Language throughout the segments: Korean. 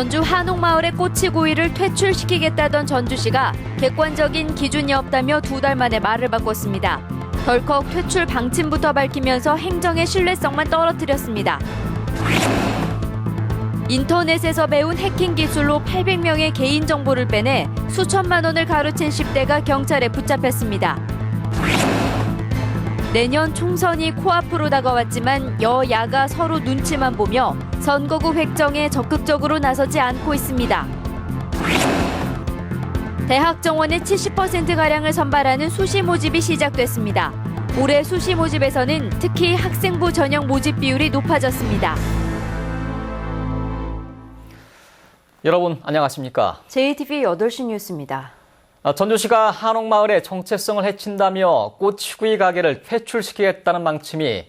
전주 한옥마을의 꼬치구이를 퇴출시키겠다던 전주시가 객관적인 기준이 없다며 2달 만에 말을 바꿨습니다. 덜컥 퇴출 방침부터 밝히면서 행정의 신뢰성만 떨어뜨렸습니다. 인터넷에서 배운 해킹 기술로 800명의 개인정보를 빼내 수천만 원을 가로챈 10대가 경찰에 붙잡혔습니다. 내년 총선이 코앞으로 다가왔지만 여야가 서로 눈치만 보며 선거구 획정에 적극적으로 나서지 않고 있습니다. 대학 정원의 70%가량을 선발하는 수시 모집이 시작됐습니다. 올해 수시 모집에서는 특히 학생부 전형 모집 비율이 높아졌습니다. 여러분 안녕하십니까? JTBC 8시 뉴스입니다. 전주시가 한옥마을의 정체성을 해친다며 꼬치구이 가게를 퇴출시키겠다는 방침이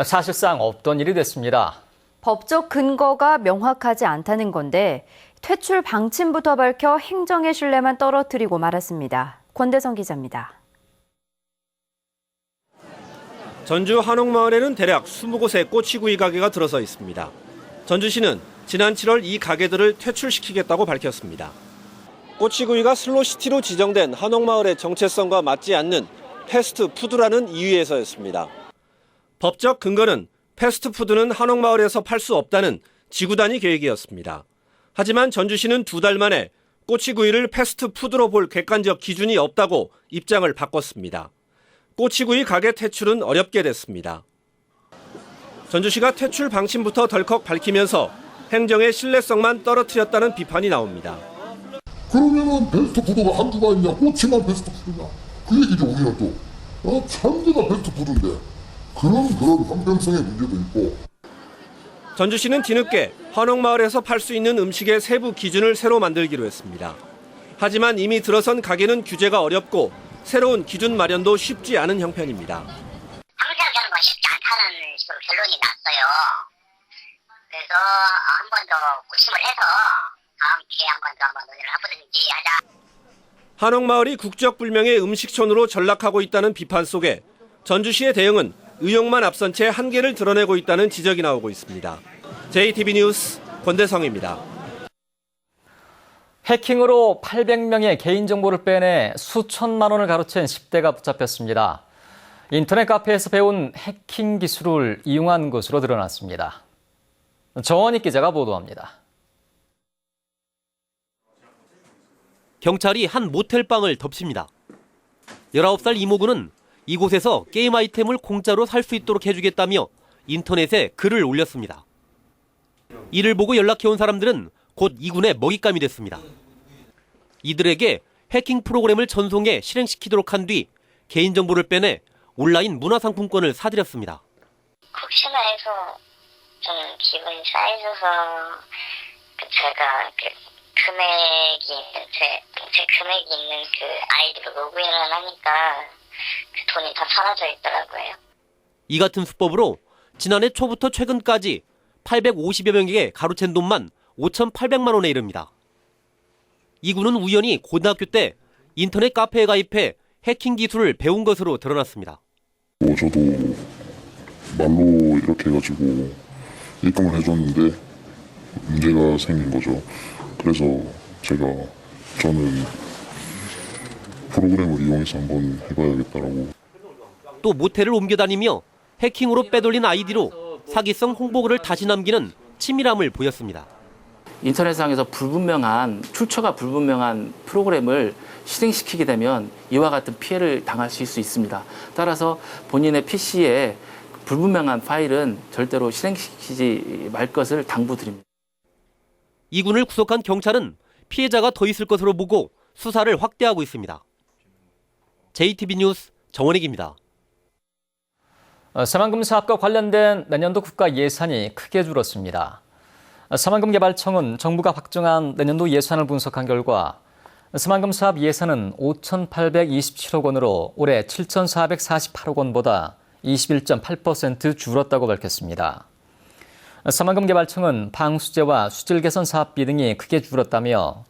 사실상 없던 일이 됐습니다. 법적 근거가 명확하지 않다는 건데 퇴출 방침부터 밝혀 행정의 신뢰만 떨어뜨리고 말았습니다. 권대성 기자입니다. 전주 한옥마을에는 대략 20곳의 꼬치구이 가게가 들어서 있습니다. 전주시는 지난 7월 이 가게들을 퇴출시키겠다고 밝혔습니다. 꼬치구이가 슬로시티로 지정된 한옥마을의 정체성과 맞지 않는 패스트푸드라는 이유에서였습니다. 법적 근거는 패스트푸드는 한옥마을에서 팔 수 없다는 지구단위 계획이었습니다. 하지만 전주시는 2달 만에 꼬치구이를 패스트푸드로 볼 객관적 기준이 없다고 입장을 바꿨습니다. 꼬치구이 가게 퇴출은 어렵게 됐습니다. 전주시가 퇴출 방침부터 덜컥 밝히면서 행정의 신뢰성만 떨어뜨렸다는 비판이 나옵니다. 그러면은 패스트푸드가 한두가 있냐? 꼬치만 패스트푸드냐? 그 얘기죠. 우리는 또 참기가 패스트푸드인데 그런 형평성의 문제도 있고. 전주시는 뒤늦게 한옥마을에서 팔 수 있는 음식의 세부 기준을 새로 만들기로 했습니다. 하지만 이미 들어선 가게는 규제가 어렵고 새로운 기준 마련도 쉽지 않은 형편입니다. 상세하게 건 쉽지 않다는 식으로 결론이 났어요. 그래서 한 번 더 고심을 해서 다음 기회에 한 번 더 논의를 해보든지 하자. 한옥마을이 국적불명의 음식촌으로 전락하고 있다는 비판 속에 전주시의 대응은 의욕만 앞선 채 한계를 드러내고 있다는 지적이 나오고 있습니다. JTBC 뉴스 권대성입니다. 해킹으로 800명의 개인정보를 빼내 수천만 원을 가로챈 10대가 붙잡혔습니다. 인터넷 카페에서 배운 해킹 기술을 이용한 것으로 드러났습니다. 정원익 기자가 보도합니다. 경찰이 한 모텔방을 덮칩니다. 19살 이모군은 이곳에서 게임 아이템을 공짜로 살 수 있도록 해주겠다며 인터넷에 글을 올렸습니다. 이를 보고 연락해온 사람들은 곧 이군의 먹잇감이 됐습니다. 이들에게 해킹 프로그램을 전송해 실행시키도록 한 뒤 개인정보를 빼내 온라인 문화상품권을 사들였습니다. 혹시나 해서 좀 기분이 쌓여서 제가 제 금액이 있는 아이디로 로그인을 하니까 돈이 다 사라져 있더라고요. 이 같은 수법으로 지난해 초부터 최근까지 850여 명에게 가로챈 돈만 5,800만 원에 이릅니다. 이 군은 우연히 고등학교 때 인터넷 카페에 가입해 해킹 기술을 배운 것으로 드러났습니다. 저도 말로 이렇게 해가지고 입금을 해줬는데 문제가 생긴 거죠. 그래서 저는 프로그램을 이용해서 한번 해봐야겠다라고. 또 모텔을 옮겨다니며 해킹으로 빼돌린 아이디로 사기성 홍보글을 다시 남기는 치밀함을 보였습니다. 인터넷상에서 출처가 불분명한 프로그램을 실행시키게 되면 이와 같은 피해를 당하실 수 있습니다. 따라서 본인의 PC에 불분명한 파일은 절대로 실행시키지 말 것을 당부드립니다. 이 군을 구속한 경찰은 피해자가 더 있을 것으로 보고 수사를 확대하고 있습니다. JTBC 뉴스 정원익입니다. 새만금 사업과 관련된 내년도 국가 예산이 크게 줄었습니다. 새만금 개발청은 정부가 확정한 내년도 예산을 분석한 결과 새만금 사업 예산은 5,827억 원으로 올해 7,448억 원보다 21.8% 줄었다고 밝혔습니다. 새만금 개발청은 방수제와 수질 개선 사업비 등이 크게 줄었다며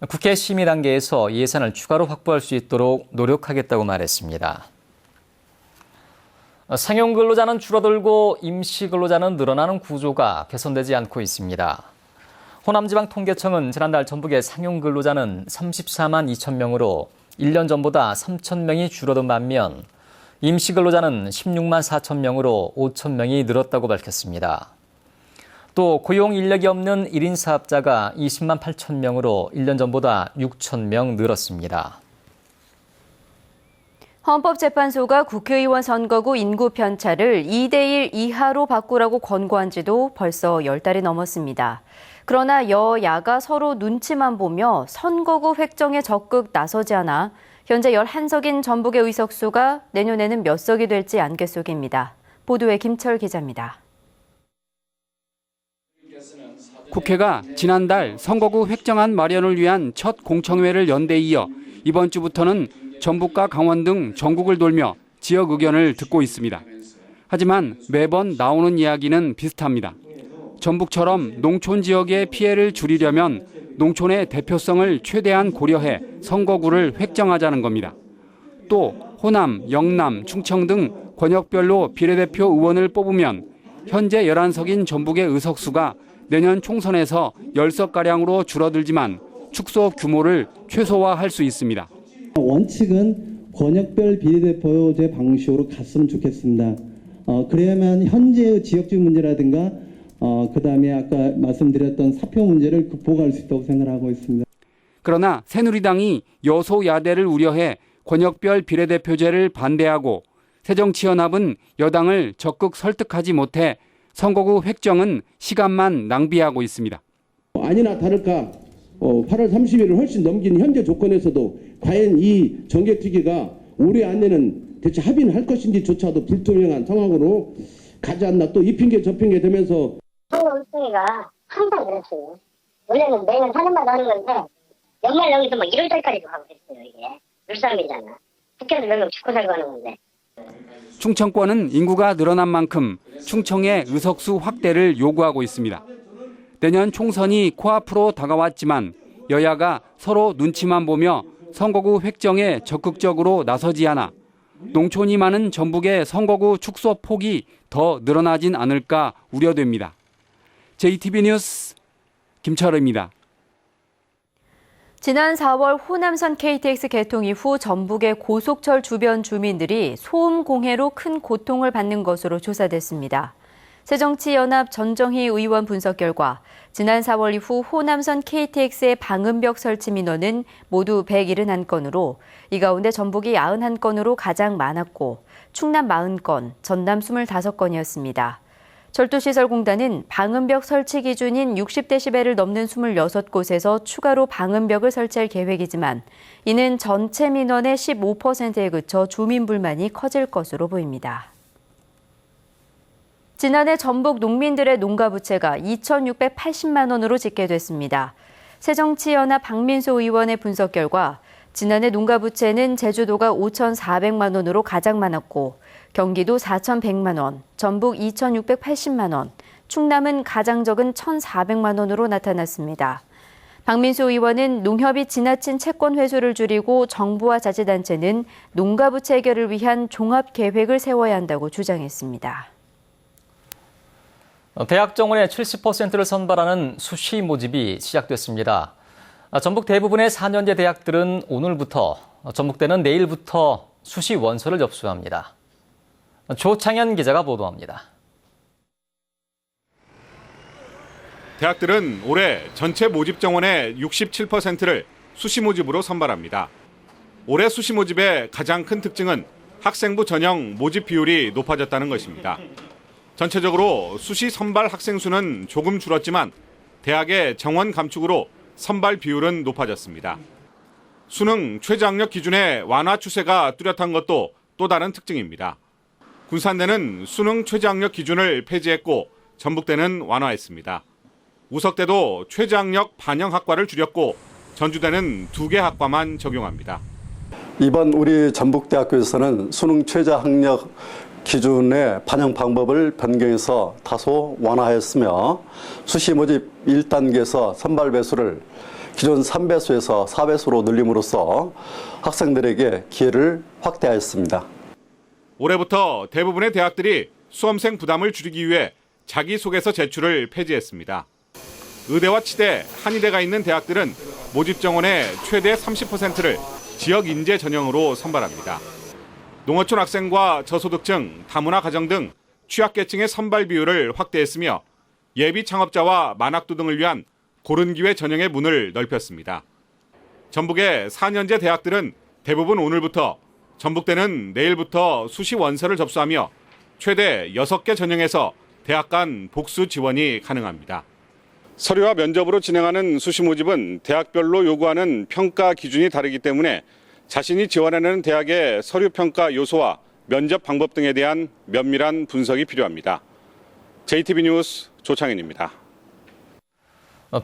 국회 심의 단계에서 예산을 추가로 확보할 수 있도록 노력하겠다고 말했습니다. 상용 근로자는 줄어들고 임시 근로자는 늘어나는 구조가 개선되지 않고 있습니다. 호남지방통계청은 지난달 전북의 상용 근로자는 34만 2천 명으로 1년 전보다 3천 명이 줄어든 반면 임시 근로자는 16만 4천 명으로 5천 명이 늘었다고 밝혔습니다. 또 고용 인력이 없는 1인 사업자가 20만 8천 명으로 1년 전보다 6천 명 늘었습니다. 헌법재판소가 국회의원 선거구 인구 편차를 2대1 이하로 바꾸라고 권고한 지도 벌써 10달이 넘었습니다. 그러나 여야가 서로 눈치만 보며 선거구 획정에 적극 나서지 않아 현재 11석인 전북의 의석수가 내년에는 몇 석이 될지 안갯속입니다. 보도에 김철 기자입니다. 국회가 지난달 선거구 획정안 마련을 위한 첫 공청회를 연 데 이어 이번 주부터는 전북과 강원 등 전국을 돌며 지역 의견을 듣고 있습니다. 하지만 매번 나오는 이야기는 비슷합니다. 전북처럼 농촌 지역의 피해를 줄이려면 농촌의 대표성을 최대한 고려해 선거구를 획정하자는 겁니다. 또 호남, 영남, 충청 등 권역별로 비례대표 의원을 뽑으면 현재 11석인 전북의 의석수가 내년 총선에서 10석가량으로 줄어들지만 축소 규모를 최소화할 수 있습니다. 원칙은 권역별 비례대표제 방식으로 갔으면 좋겠습니다. 그래야만 현재의 지역주의 문제라든가 그다음에 아까 말씀드렸던 사표 문제를 극복할 수 있다고 생각하고 있습니다. 그러나 새누리당이 여소야대를 우려해 권역별 비례대표제를 반대하고 새정치연합은 여당을 적극 설득하지 못해 선거구 획정은 시간만 낭비하고 있습니다. 아니나 다를까 8월 30일을 훨씬 넘긴 현재 조건에서도 과연 이 정개특위가 올해 안에는 대체 합의는 할 것인지조차도 불투명한 상황으로 가지 않나. 또 이 핑계 저 핑계 되면서 선거 우승회가 항상 그랬어요. 원래는 매년 4년마다 하는 건데 연말 여기서 뭐 1월달까지도 하고 있어요. 이게 물싸움이잖아. 국회에서 몇 명 죽고 살고 하는 건데. 충청권은 인구가 늘어난 만큼 충청의 의석수 확대를 요구하고 있습니다. 내년 총선이 코앞으로 다가왔지만 여야가 서로 눈치만 보며 선거구 획정에 적극적으로 나서지 않아 농촌이 많은 전북의 선거구 축소 폭이 더 늘어나진 않을까 우려됩니다. JTB 뉴스 김철우입니다. 지난 4월 호남선 KTX 개통 이후 전북의 고속철 주변 주민들이 소음 공해로 큰 고통을 받는 것으로 조사됐습니다. 새정치연합 전정희 의원 분석 결과 지난 4월 이후 호남선 KTX의 방음벽 설치 민원은 모두 171건으로 이 가운데 전북이 91건으로 가장 많았고 충남 40건, 전남 25건이었습니다. 철도시설공단은 방음벽 설치 기준인 60데시벨을 넘는 26곳에서 추가로 방음벽을 설치할 계획이지만 이는 전체 민원의 15%에 그쳐 주민 불만이 커질 것으로 보입니다. 지난해 전북 농민들의 농가 부채가 2,680만 원으로 집계됐습니다. 새정치연합 박민수 의원의 분석 결과 지난해 농가 부채는 제주도가 5,400만 원으로 가장 많았고 경기도 4,100만 원, 전북 2,680만 원, 충남은 가장 적은 1,400만 원으로 나타났습니다. 박민수 의원은 농협이 지나친 채권 회수를 줄이고 정부와 자치단체는 농가 부채 해결을 위한 종합 계획을 세워야 한다고 주장했습니다. 대학 정원의 70%를 선발하는 수시 모집이 시작됐습니다. 전북 대부분의 4년제 대학들은 오늘부터, 전북대는 내일부터 수시 원서를 접수합니다. 조창현 기자가 보도합니다. 대학들은 올해 전체 모집 정원의 67%를 수시 모집으로 선발합니다. 올해 수시 모집의 가장 큰 특징은 학생부 전형 모집 비율이 높아졌다는 것입니다. 전체적으로 수시 선발 학생 수는 조금 줄었지만 대학의 정원 감축으로 선발 비율은 높아졌습니다. 수능 최저학력 기준의 완화 추세가 뚜렷한 것도 또 다른 특징입니다. 군산대는 수능 최저학력 기준을 폐지했고 전북대는 완화했습니다. 우석대도 최저학력 반영 학과를 줄였고 전주대는 2개 학과만 적용합니다. 이번 우리 전북대학교에서는 수능 최저학력 기준의 반영 방법을 변경해서 다소 완화했으며 수시 모집 1단계에서 선발 배수를 기존 3배수에서 4배수로 늘림으로써 학생들에게 기회를 확대하였습니다. 올해부터 대부분의 대학들이 수험생 부담을 줄이기 위해 자기소개서 제출을 폐지했습니다. 의대와 치대, 한의대가 있는 대학들은 모집 정원의 최대 30%를 지역 인재 전형으로 선발합니다. 농어촌 학생과 저소득층, 다문화 가정 등 취약계층의 선발 비율을 확대했으며 예비 창업자와 만학도 등을 위한 고른 기회 전형의 문을 넓혔습니다. 전북의 4년제 대학들은 대부분 오늘부터, 전북대는 내일부터 수시 원서를 접수하며 최대 6개 전형에서 대학 간 복수 지원이 가능합니다. 서류와 면접으로 진행하는 수시 모집은 대학별로 요구하는 평가 기준이 다르기 때문에 자신이 지원하는 대학의 서류 평가 요소와 면접 방법 등에 대한 면밀한 분석이 필요합니다. JTB 뉴스 조창현입니다.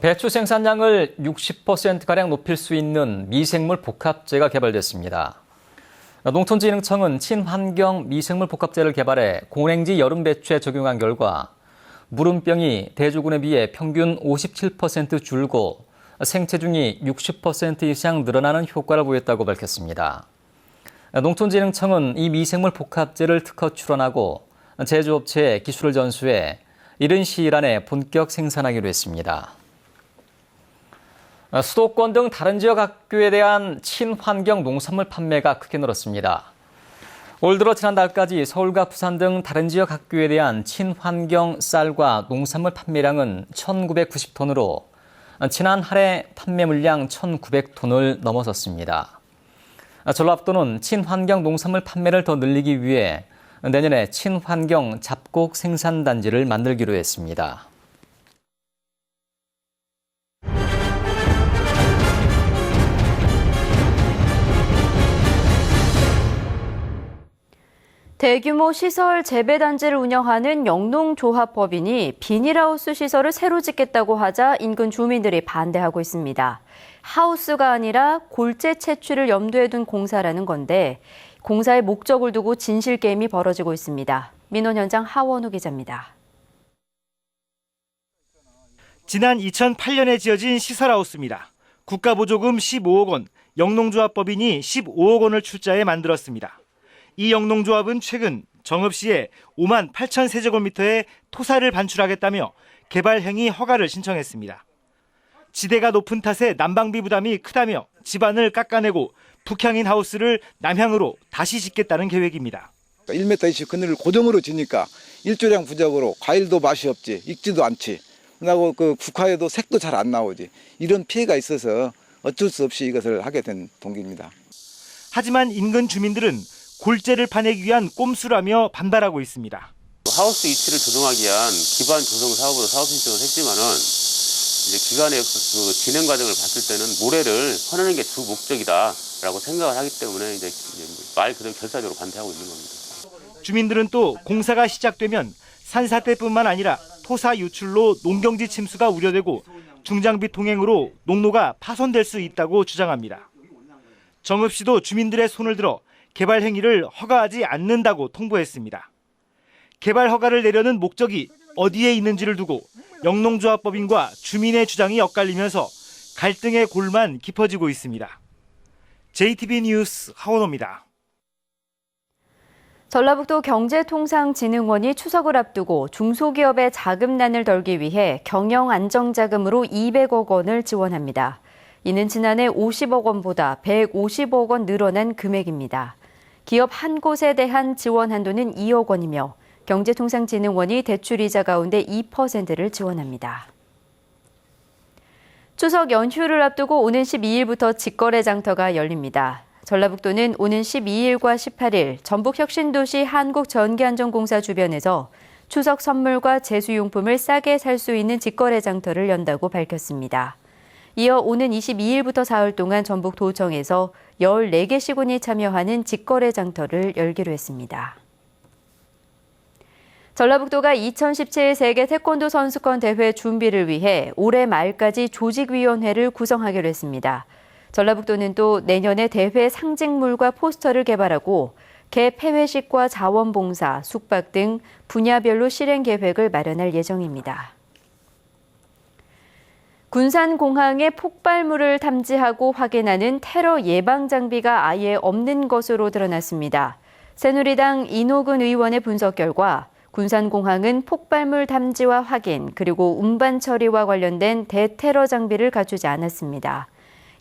배추 생산량을 60%가량 높일 수 있는 미생물 복합제가 개발됐습니다. 농촌진흥청은 친환경 미생물 복합제를 개발해 공랭지 여름 배추에 적용한 결과 무름병이 대조군에 비해 평균 57% 줄고 생체중이 60% 이상 늘어나는 효과를 보였다고 밝혔습니다. 농촌진흥청은 이 미생물 복합제를 특허 출원하고 제조업체에 기술을 전수해 이른 시일 안에 본격 생산하기로 했습니다. 수도권 등 다른 지역 학교에 대한 친환경 농산물 판매가 크게 늘었습니다. 올 들어 지난달까지 서울과 부산 등 다른 지역 학교에 대한 친환경 쌀과 농산물 판매량은 1,990톤으로 지난 한 해 판매 물량 1,900톤을 넘어섰습니다. 전라북도는 친환경 농산물 판매를 더 늘리기 위해 내년에 친환경 잡곡 생산단지를 만들기로 했습니다. 대규모 시설 재배단지를 운영하는 영농조합법인이 비닐하우스 시설을 새로 짓겠다고 하자 인근 주민들이 반대하고 있습니다. 하우스가 아니라 골재 채취를 염두에 둔 공사라는 건데 공사의 목적을 두고 진실 게임이 벌어지고 있습니다. 민원 현장 하원우 기자입니다. 지난 2008년에 지어진 시설하우스입니다. 국가보조금 15억 원, 영농조합법인이 15억 원을 출자해 만들었습니다. 이 영농조합은 최근 정읍시에 5만 8천 세제곱미터의 토사를 반출하겠다며 개발 행위 허가를 신청했습니다. 지대가 높은 탓에 난방비 부담이 크다며 집안을 깎아내고 북향인 하우스를 남향으로 다시 짓겠다는 계획입니다. 1m씩 그늘을 고정으로 지니까 일조량 부족으로 과일도 맛이 없지, 익지도 않지. 그리고 그 국화에도 색도 잘 안 나오지. 이런 피해가 있어서 어쩔 수 없이 이것을 하게 된 동기입니다. 하지만 인근 주민들은 골재를 파내기 위한 꼼수라며 반발하고 있습니다. 하우스 위치를 조정하기 위한 기반 조성 사업으로 사업 신청을 했지만은 이제 기간의 그 진행 과정을 봤을 때는 모래를 퍼내는 게 주 목적이다라고 생각을 하기 때문에 이제 말 그대로 결사적으로 반대하고 있는 겁니다. 주민들은 또 공사가 시작되면 산사태뿐만 아니라 토사 유출로 농경지 침수가 우려되고 중장비 통행으로 농로가 파손될 수 있다고 주장합니다. 정읍시도 주민들의 손을 들어 개발 행위를 허가하지 않는다고 통보했습니다. 개발 허가를 내려는 목적이 어디에 있는지를 두고 영농조합법인과 주민의 주장이 엇갈리면서 갈등의 골만 깊어지고 있습니다. JTB 뉴스 하원호입니다. 전라북도 경제통상진흥원이 추석을 앞두고 중소기업의 자금난을 덜기 위해 경영안정자금으로 200억 원을 지원합니다. 이는 지난해 50억 원보다 150억 원 늘어난 금액입니다. 기업 한 곳에 대한 지원 한도는 2억 원이며 경제통상진흥원이 대출이자 가운데 2%를 지원합니다. 추석 연휴를 앞두고 오는 12일부터 직거래 장터가 열립니다. 전라북도는 오는 12일과 18일 전북혁신도시 한국전기안전공사 주변에서 추석 선물과 제수용품을 싸게 살 수 있는 직거래 장터를 연다고 밝혔습니다. 이어 오는 22일부터 사흘 동안 전북도청에서 14개 시군이 참여하는 직거래 장터를 열기로 했습니다. 전라북도가 2017 세계 태권도 선수권 대회 준비를 위해 올해 말까지 조직위원회를 구성하기로 했습니다. 전라북도는 또 내년에 대회 상징물과 포스터를 개발하고 개 폐회식과 자원봉사, 숙박 등 분야별로 실행 계획을 마련할 예정입니다. 군산공항에 폭발물을 탐지하고 확인하는 테러 예방 장비가 아예 없는 것으로 드러났습니다. 새누리당 이노근 의원의 분석 결과 군산공항은 폭발물 탐지와 확인 그리고 운반 처리와 관련된 대테러 장비를 갖추지 않았습니다.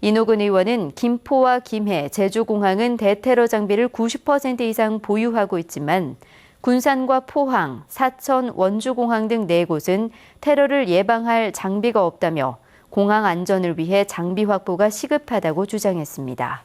이노근 의원은 김포와 김해, 제주공항은 대테러 장비를 90% 이상 보유하고 있지만 군산과 포항, 사천, 원주공항 등 4곳은 테러를 예방할 장비가 없다며 공항 안전을 위해 장비 확보가 시급하다고 주장했습니다.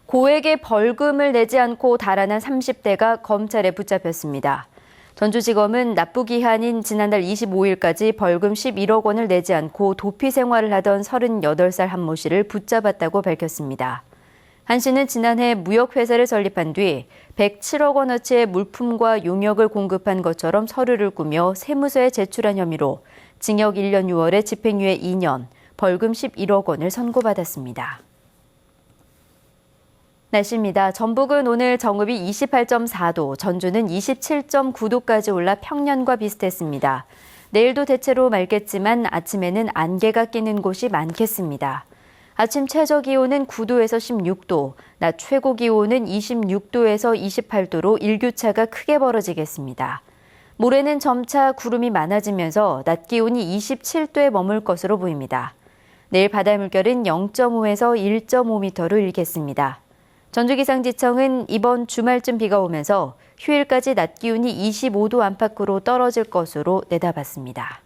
고액의 벌금을 내지 않고 달아난 30대가 검찰에 붙잡혔습니다. 전주지검은 납부기한인 지난달 25일까지 벌금 11억 원을 내지 않고 도피 생활을 하던 38살 한 모 씨를 붙잡았다고 밝혔습니다. 한 씨는 지난해 무역회사를 설립한 뒤 107억 원어치의 물품과 용역을 공급한 것처럼 서류를 꾸며 세무서에 제출한 혐의로 징역 1년 6월에 집행유예 2년, 벌금 11억 원을 선고받았습니다. 날씨입니다. 전북은 오늘 정읍이 28.4도, 전주는 27.9도까지 올라 평년과 비슷했습니다. 내일도 대체로 맑겠지만 아침에는 안개가 끼는 곳이 많겠습니다. 아침 최저 기온은 9도에서 16도, 낮 최고 기온은 26도에서 28도로 일교차가 크게 벌어지겠습니다. 모레는 점차 구름이 많아지면서 낮 기온이 27도에 머물 것으로 보입니다. 내일 바다 물결은 0.5에서 1.5m로 일겠습니다. 전주기상지청은 이번 주말쯤 비가 오면서 휴일까지 낮 기온이 25도 안팎으로 떨어질 것으로 내다봤습니다.